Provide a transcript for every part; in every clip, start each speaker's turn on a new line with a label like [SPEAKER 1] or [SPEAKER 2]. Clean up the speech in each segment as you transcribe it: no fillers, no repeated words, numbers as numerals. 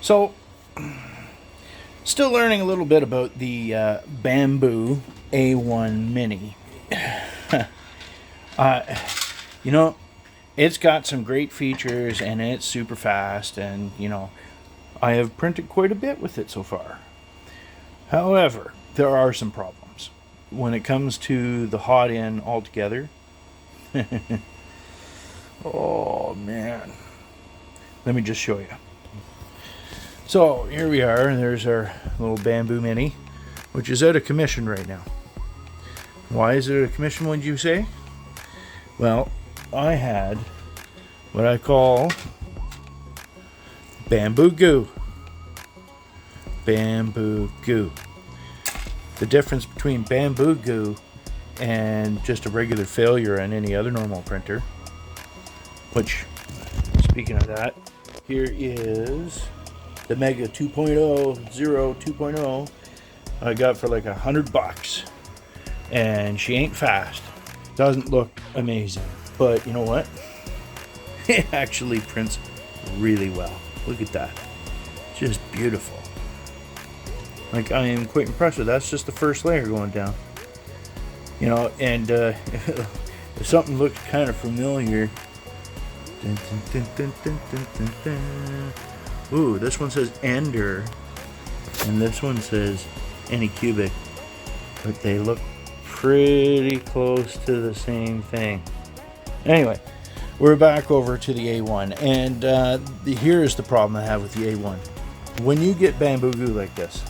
[SPEAKER 1] So, still learning a little bit about the Bambu A1 Mini. uh, you know, it's got some great features and it's super fast, and I have printed quite a bit with it so far. However, there are some problems when it comes to the hot end altogether. Oh man, let me just show you. So here we are, there's our little Bambu Mini, which is out of commission right now. Why is it out of commission, would you say? Well, I had what I call Bambu Goo. Bambu Goo. The difference between Bambu Goo and just a regular failure on any other normal printer, which, speaking of that, here is the Mega 2.0, 2.0 I got for like $100, and she ain't fast. Doesn't look amazing, but you know what? It actually prints really well. Look at that. Just beautiful. Like, I am quite impressed with that. That's just the first layer going down. And if something looks kind of familiar. Dun, dun, dun, dun, dun, dun, dun. Ooh, this one says Ender, and this one says Anycubic, but they look pretty close to the same thing. Anyway, we're back over to the A1, and here's the problem I have with the A1. When you get Bambu Goo like this,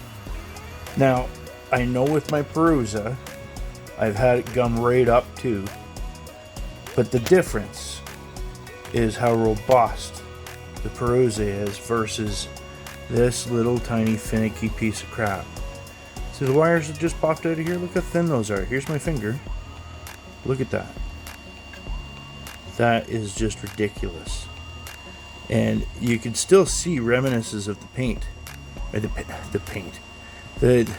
[SPEAKER 1] now I know with my Perusa, I've had it gum right up too, but the difference is how robust the Perusa is versus this little tiny finicky piece of crap. See the wires that just popped out of here? Look how thin those are. Here's my finger. Look at that. That is just ridiculous. And you can still see reminiscences of the paint. Or the paint. The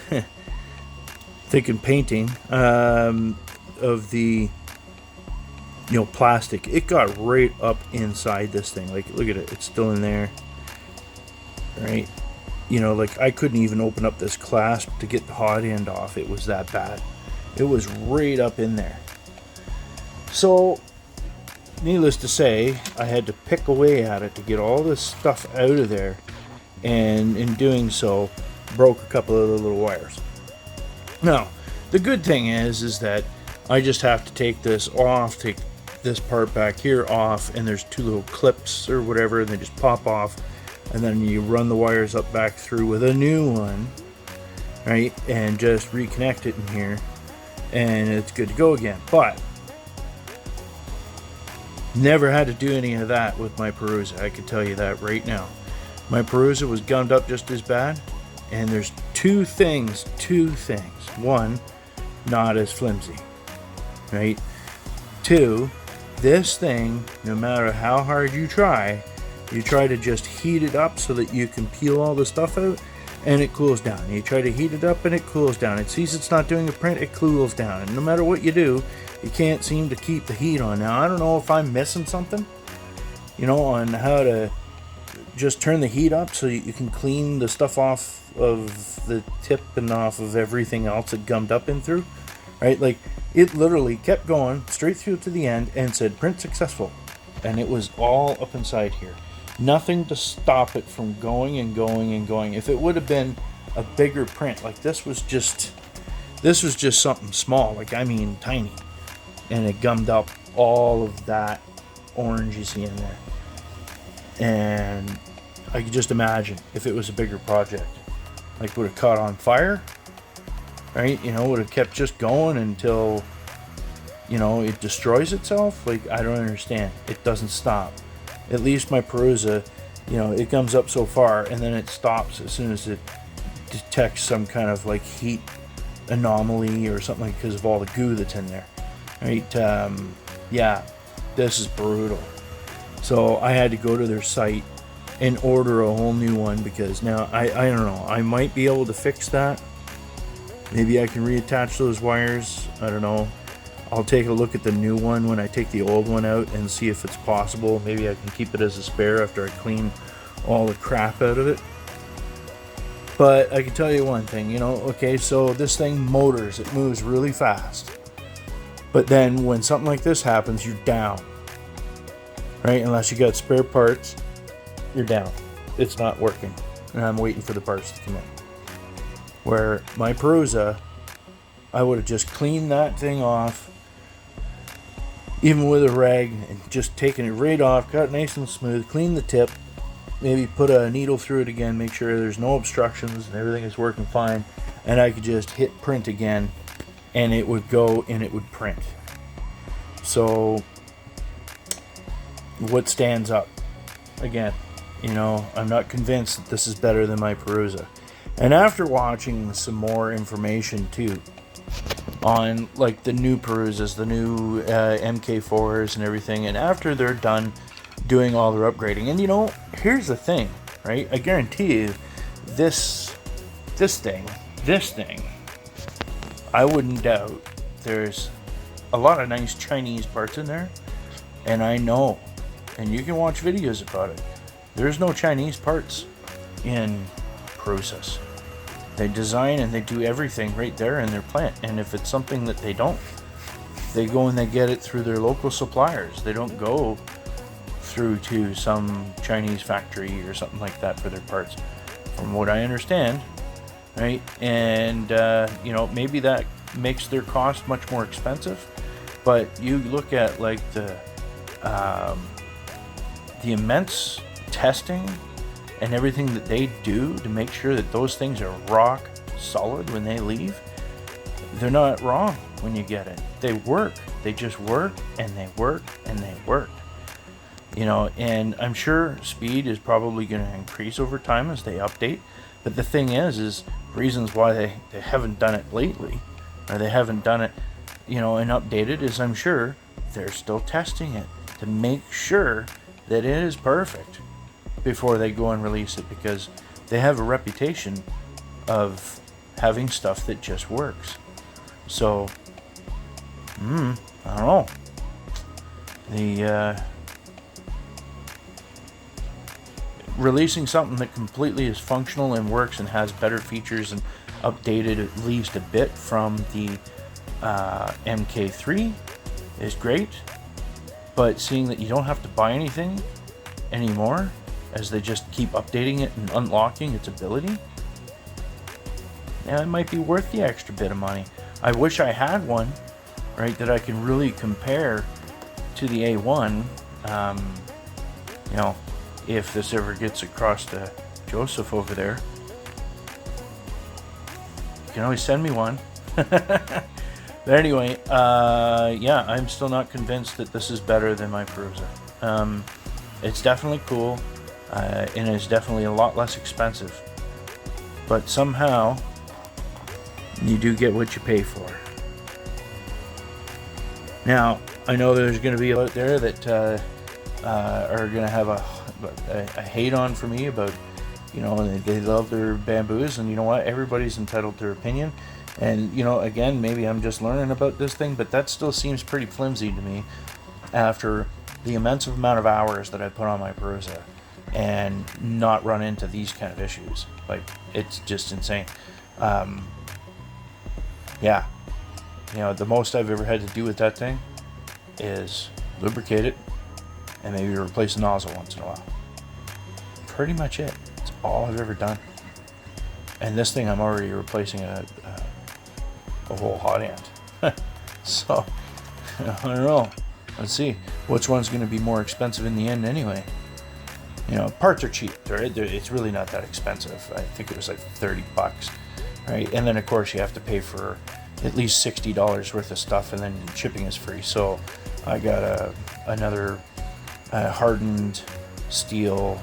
[SPEAKER 1] thinking painting of the plastic. It got right up inside this thing. Like, look at it. It's still in there. Right? Like, I couldn't even open up this clasp to get the hot end off. It was that bad. It was right up in there. So, needless to say, I had to pick away at it to get all this stuff out of there. And in doing so, broke a couple of the little wires. Now, the good thing is that I just have to take this off, take this part back here off, and there's two little clips or whatever, and they just pop off, and then you run the wires up back through with a new one, right, and just reconnect it in here, and it's good to go again. But never had to do any of that with my Perusa. I can tell you that right now. My Perusa was gummed up just as bad, and there's two things. One, not as flimsy, right? Two, this thing, no matter how hard you try to just heat it up so that you can peel all the stuff out, and it cools down. You try to heat it up and it cools down. It sees it's not doing a print, it cools down. And no matter what you do, you can't seem to keep the heat on. Now, I don't know if I'm missing something, on how to just turn the heat up so you can clean the stuff off of the tip and off of everything else it gummed up in through, right? Like, it literally kept going straight through to the end and said print successful, and it was all up inside here. Nothing to stop it from going and going and going. If it would have been a bigger print, like this was just something small, like, I mean tiny, and it gummed up all of that orange you see in there. And I could just imagine if it was a bigger project, like, would have caught on fire, right? Would have kept just going until, it destroys itself. Like, I don't understand. It doesn't stop. At least my Perusa, it comes up so far and then it stops as soon as it detects some kind of like heat anomaly or something, because of all the goo that's in there, right? Yeah, this is brutal. So I had to go to their site and order a whole new one, because now I don't know, I might be able to fix that. Maybe I can reattach those wires. I don't know. I'll take a look at the new one when I take the old one out and see if it's possible. Maybe I can keep it as a spare after I clean all the crap out of it. But I can tell you one thing, okay, so this thing motors, it moves really fast. But then when something like this happens, you're down. Right? Unless you got spare parts, you're down. It's not working. And I'm waiting for the parts to come in. Where my Perusa, I would have just cleaned that thing off, even with a rag, and just taken it right off, got it nice and smooth, clean the tip, maybe put a needle through it again, make sure there's no obstructions and everything is working fine, and I could just hit print again, and it would go and it would print. So what stands up? Again, I'm not convinced that this is better than my Perusa. And after watching some more information too on like the new Perusas, the new MK4s and everything, and after they're done doing all their upgrading, and here's the thing, right? I guarantee you this thing, I wouldn't doubt there's a lot of nice Chinese parts in there, and I know, and you can watch videos about it, there's no Chinese parts in Perusas. They design and they do everything right there in their plant, and if it's something that they don't, they go and they get it through their local suppliers. They don't go through to some Chinese factory or something like that for their parts, from what I understand, right? And maybe that makes their cost much more expensive, but you look at like the immense testing and everything that they do to make sure that those things are rock solid when they leave. They're not wrong when you get it. They work. They just work and they work and they work. And I'm sure speed is probably going to increase over time as they update. But the thing is reasons why they haven't done it lately, or they haven't done it, and updated, is I'm sure they're still testing it to make sure that it is perfect before they go and release it, because they have a reputation of having stuff that just works. So, I don't know. The releasing something that completely is functional and works and has better features and updated at least a bit from the MK3 is great, but seeing that you don't have to buy anything anymore, as they just keep updating it and unlocking its ability, it might be worth the extra bit of money. I wish I had one, right, that I can really compare to the A1. If this ever gets across to Joseph over there, you can always send me one. But anyway, I'm still not convinced that this is better than my Perusa. It's definitely cool, and it's definitely a lot less expensive. But somehow, you do get what you pay for. Now, I know there's going to be out there that are going to have a hate on for me about, they love their Bambus, and you know what? Everybody's entitled to their opinion. And, again, maybe I'm just learning about this thing, but that still seems pretty flimsy to me after the immense amount of hours that I put on my Perusa and not run into these kind of issues. Like, it's just insane. The most I've ever had to do with that thing is lubricate it and maybe replace the nozzle once in a while. Pretty much it. It's all I've ever done. And this thing, I'm already replacing a whole hot end. So, I don't know. Let's see. Which one's going to be more expensive in the end anyway? Parts are cheap. It's really not that expensive. I think it was like $30, right? And then, of course, you have to pay for at least $60 worth of stuff, and then shipping is free. So I got another hardened steel,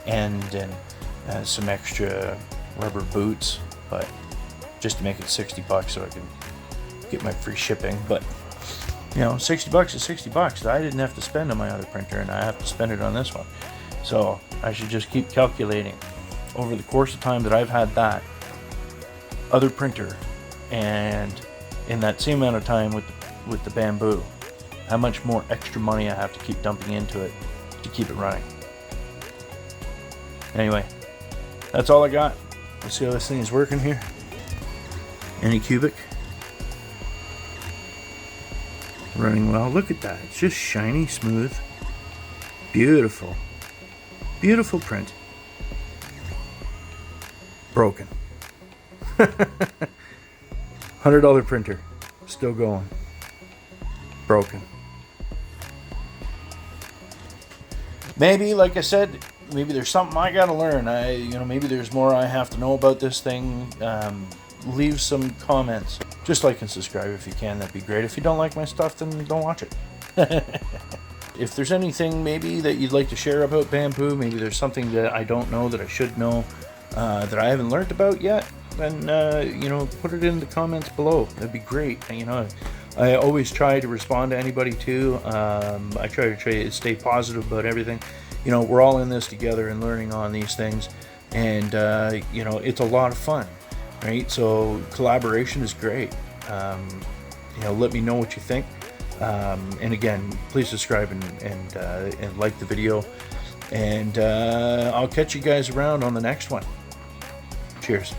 [SPEAKER 1] end, and some extra rubber boots, but just to make it $60 so I can get my free shipping. But $60 is $60 that I didn't have to spend on my other printer, and I have to spend it on this one. So I should just keep calculating over the course of time that I've had that other printer, and in that same amount of time with the Bambu, how much more extra money I have to keep dumping into it to keep it running. Anyway, That's all I got. Let's see how this thing is working here. Any cubic? Running well. Look at that. It's just shiny, smooth. Beautiful. Beautiful print. Broken. $100 printer. Still going. Broken. Maybe, like I said, maybe there's something I gotta learn. Maybe there's more I have to know about this thing. Leave some comments. Just like and subscribe if you can. That'd be great. If you don't like my stuff, then don't watch it. If there's anything maybe that you'd like to share about bamboo, maybe there's something that I don't know that I should know, that I haven't learned about yet, then put it in the comments below. That'd be great. I always try to respond to anybody too. I try to stay positive about everything. We're all in this together and learning on these things, and it's a lot of fun, right? So collaboration is great. Let me know what you think. And again, please subscribe and like the video, and I'll catch you guys around on the next one. Cheers.